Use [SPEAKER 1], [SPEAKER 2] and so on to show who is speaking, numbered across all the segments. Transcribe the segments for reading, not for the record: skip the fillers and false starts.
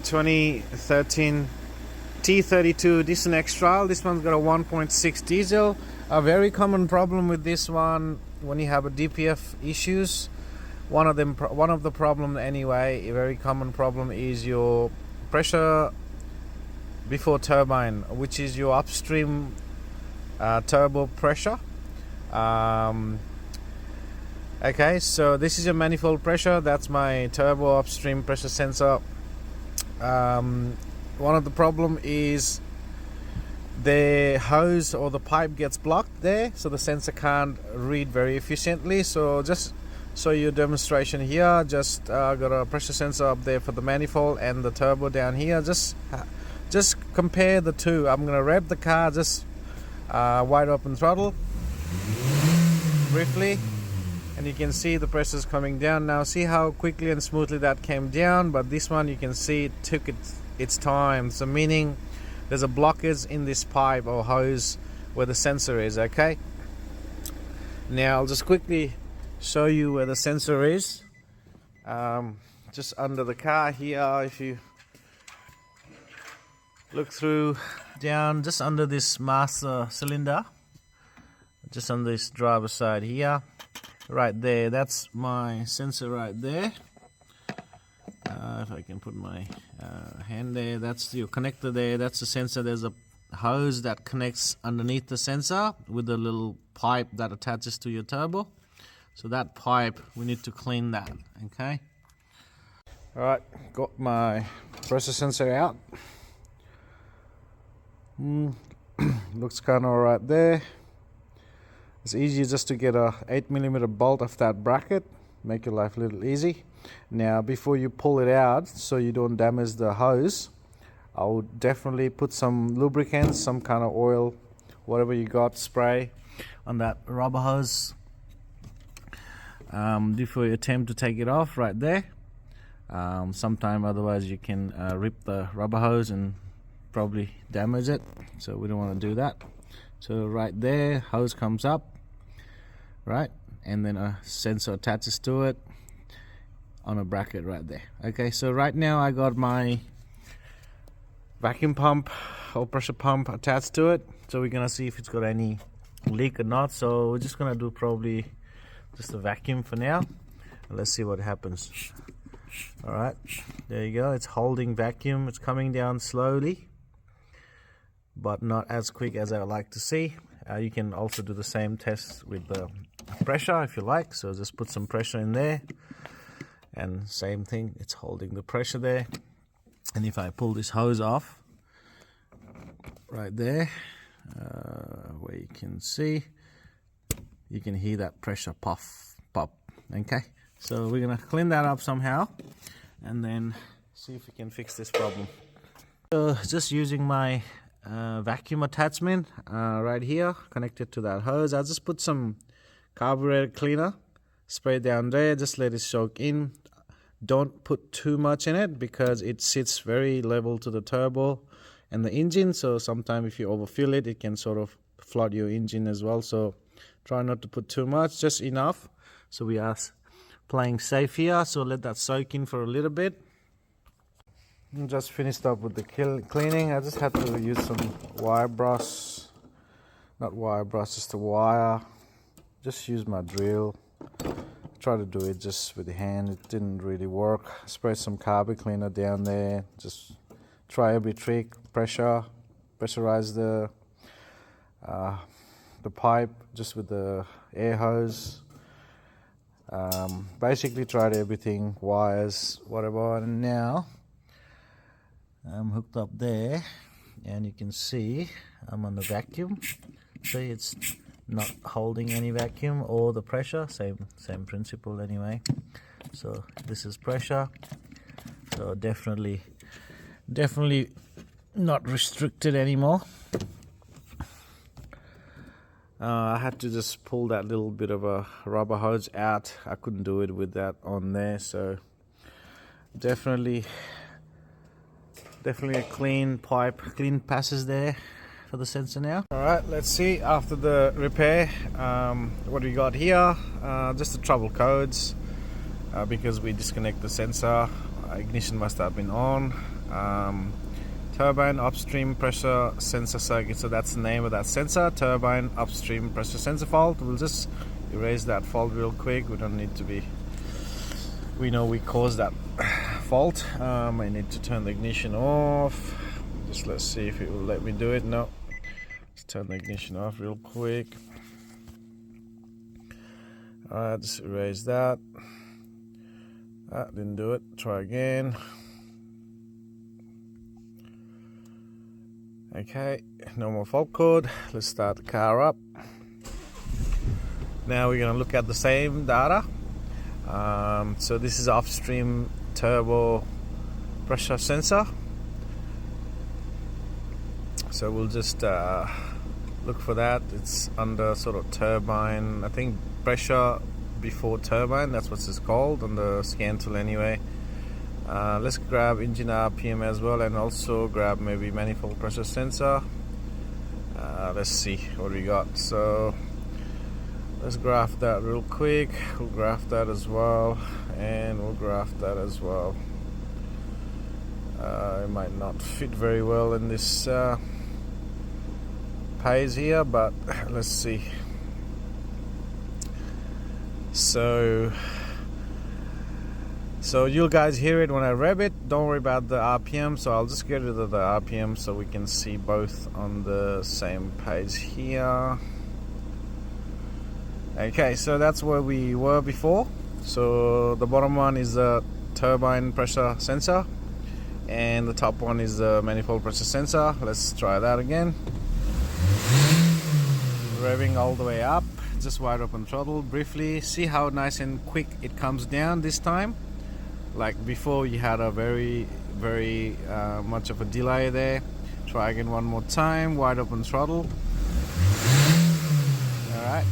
[SPEAKER 1] 2013 T32 Nissan X-Trail. This one's got a 1.6 diesel. A very common problem with this one when you have a DPF issues. One of the problem anyway, a very common problem is your pressure before turbine, which is your upstream turbo pressure. Okay, so this is your manifold pressure. That's my turbo upstream pressure sensor. One of the problem is the hose or the pipe gets blocked there, so the sensor can't read very efficiently. So just show you a demonstration here. Just got a pressure sensor up there for the manifold and the turbo down here. Just compare the two. I'm gonna rev the car, just wide open throttle briefly, and you can see the pressure's coming down now. See how quickly and smoothly that came down, but this one you can see it took its time, so meaning there's a blockage in this pipe or hose where the sensor is. Okay, now I'll just quickly show you where the sensor is. Just under the car here, if you look through down, just under this master cylinder, just on this driver's side here, right there, that's my sensor right there. If I can put my hand there, that's your connector there, that's the sensor. There's a hose that connects underneath the sensor with a little pipe that attaches to your turbo. So that pipe, we need to clean that. Okay, alright, got my pressure sensor out. Looks kind of alright there. It's easy just to get a 8mm bolt off that bracket, make your life a little easy. Now before you pull it out, so you don't damage the hose, I would definitely put some lubricant, some kind of oil, whatever you got, spray on that rubber hose before you attempt to take it off right there. Sometime otherwise you can rip the rubber hose and probably damage it, so we don't want to do that. So right there, hose comes up, right, and then a sensor attaches to it on a bracket right there. Okay, so right now I got my vacuum pump or pressure pump attached to it, so we're gonna see if it's got any leak or not. So we're just gonna do probably just a vacuum for now. Let's see what happens. All right, there you go, it's holding vacuum. It's coming down slowly, but not as quick as I would like to see. You can also do the same test with the pressure if you like. So just put some pressure in there, and same thing, it's holding the pressure there. And if I pull this hose off right there, where you can see, you can hear that pressure puff pop. Okay, so we're gonna clean that up somehow and then see if we can fix this problem. So just using my vacuum attachment right here connected to that hose, I'll just put some carburetor cleaner, spray down there, just let it soak in. Don't put too much in it because it sits very level to the turbo and the engine, so sometimes if you overfill it, it can sort of flood your engine as well. So try not to put too much, just enough. So we are playing safe here, so let that soak in for a little bit. Just finished up with the cleaning. I just had to use some wire brush, not wire brush, just a wire. Just use my drill. Try to do it just with the hand. It didn't really work. Spray some carburetor cleaner down there. Just try every trick. Pressurize the pipe just with the air hose. Basically tried everything, wires, whatever, and now I'm hooked up there, and you can see I'm on the vacuum. See, it's not holding any vacuum or the pressure, same principle anyway. So this is pressure, so definitely not restricted anymore. I had to just pull that little bit of a rubber hose out. I couldn't do it with that on there, so definitely a clean pipe, clean passes there for the sensor now. Alright, let's see after the repair what we got here. Just the trouble codes because we disconnect the sensor. Ignition must have been on. turbine upstream pressure sensor circuit. So that's the name of that sensor, turbine upstream pressure sensor fault. We'll just erase that fault real quick. We don't need to be, we know we caused that fault. I need to turn the ignition off. Just let's see if it will let me do it. No, let's turn the ignition off real quick. Alright, just erase that. That didn't do it. Try again. Okay, no more fault code. Let's start the car up. Now we're going to look at the same data. So this is upstream turbo pressure sensor. So we'll just look for that. It's under sort of turbine, I think pressure before turbine, that's what it's called on the scan tool anyway. Let's grab engine RPM as well, and also grab maybe manifold pressure sensor. Let's see what we got. So let's graph that real quick. We'll graph that as well, and we'll graph that as well. It might not fit very well in this page here, but let's see. So you guys hear it when I rev it. Don't worry about the RPM. So I'll just get rid of the RPM so we can see both on the same page here. Okay, so that's where we were before. So the bottom one is the turbine pressure sensor, and the top one is the manifold pressure sensor. Let's try that again. Revving all the way up, just wide open throttle briefly. See how nice and quick it comes down this time. Like before, you had a very much of a delay there. Try again one more time, wide open throttle. Alright,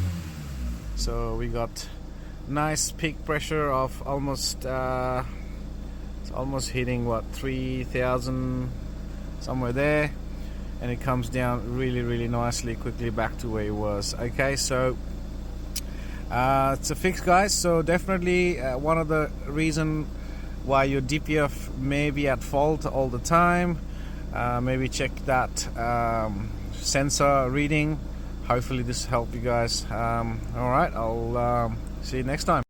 [SPEAKER 1] so we got nice peak pressure of almost it's almost hitting what, 3,000 somewhere there, and it comes down really nicely quickly back to where it was. Okay, so it's a fix, guys. So definitely one of the reason why your DPF may be at fault all the time, maybe check that sensor reading. Hopefully this helped you guys. Alright, I'll see you next time.